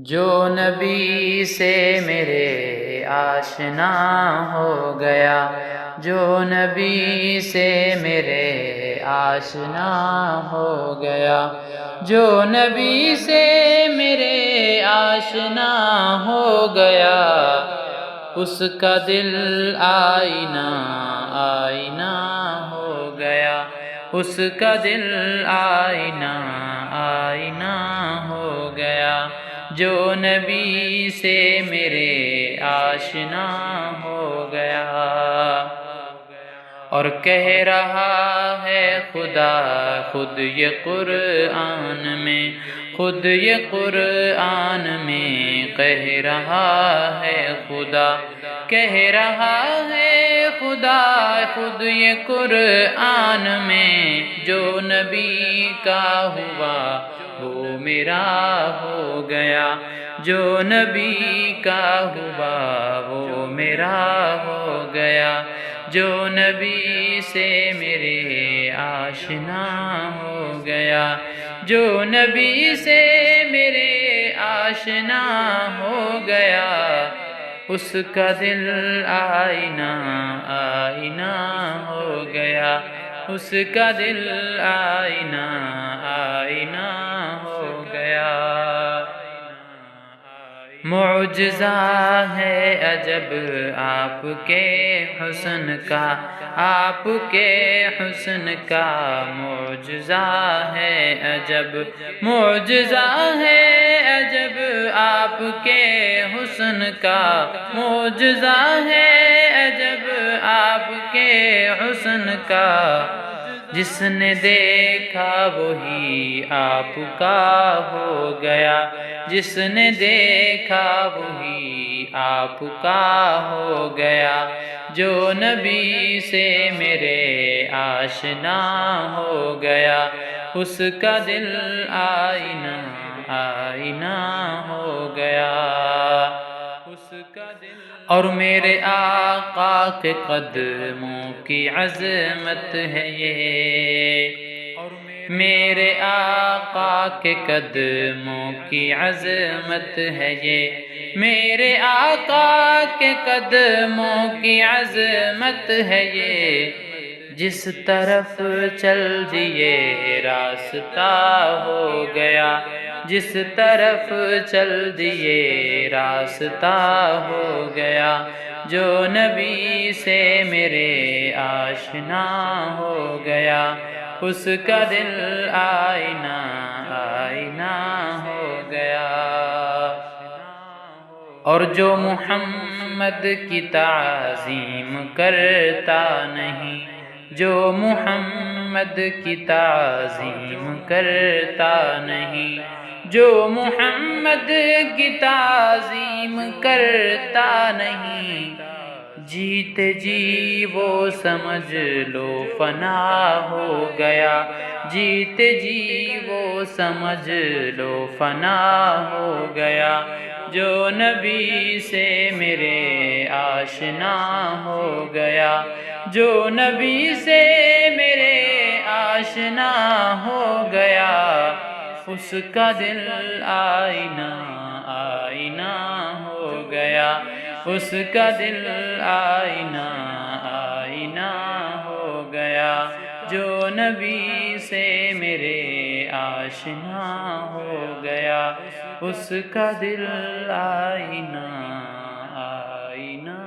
جو نبی سے میرے آشنا ہو گیا، جو نبی سے میرے آشنا ہو گیا، جو نبی سے میرے آشنا ہو گیا، اس کا دل آئینہ آئینہ ہو گیا، اس کا دل آئینہ آئینہ ہو گیا، جو نبی سے میرے آشنا ہو گیا۔ اور کہہ رہا ہے خدا خود یہ قرآن میں، خود یہ قرآن میں کہہ رہا ہے خدا، کہہ رہا ہے خدا خود یہ قرآن میں، جو نبی کا ہوا وہ میرا ہو گیا، جو نبی کا ہوا وہ میرا ہو گیا، جو نبی سے میرے آشنا ہو گیا، جو نبی سے میرے آشنا ہو گیا، اس کا دل آئینہ آئینہ ہو گیا، اس کا دل آئینہ آئینہ ہو گیا۔ معجزہ ہے عجب آپ کے حسن کا، آپ کے حسن کا معجزہ ہے عجب، معجزہ ہے عجب آپ کے حسن کا، معجزہ ہے عجب آپ کے حسن کا، جس نے دیکھا وہی آپ کا ہو گیا، جس نے دیکھا وہی آپ کا ہو گیا، جو نبی سے میرے آشنا ہو گیا، اس کا دل آئینہ آئینہ ہو گیا، اس کا دل۔ اور میرے آقا کے قدموں کی عظمت ہے یہ، میرے آقا کے قدموں کی عظمت ہے یہ، میرے آقا کے قدموں کی عظمت ہے یہ، جس طرف چل دیے راستہ ہو گیا، جس طرف چل دیے راستہ ہو گیا، جو نبی سے میرے آشنا ہو گیا، اس کا دل آئینہ آئینہ ہو گیا۔ اور جو محمد کی تعظیم کرتا نہیں، جو محمد کی تعظیم کرتا نہیں، جو محمد کی تعظیم کرتا نہیں، جیتے جی وہ سمجھ لو فنا ہو گیا، جیتے جی وہ سمجھ لو فنا ہو گیا، جو نبی سے میرے آشنا ہو گیا، جو نبی سے میرے آشنا ہو گیا، اس کا دل آئینہ آئینہ ہو گیا، اس کا دل آئینہ آئینہ ہو گیا، جو نبی سے میرے آشنا ہو گیا، اس کا دل آئینہ آئینہ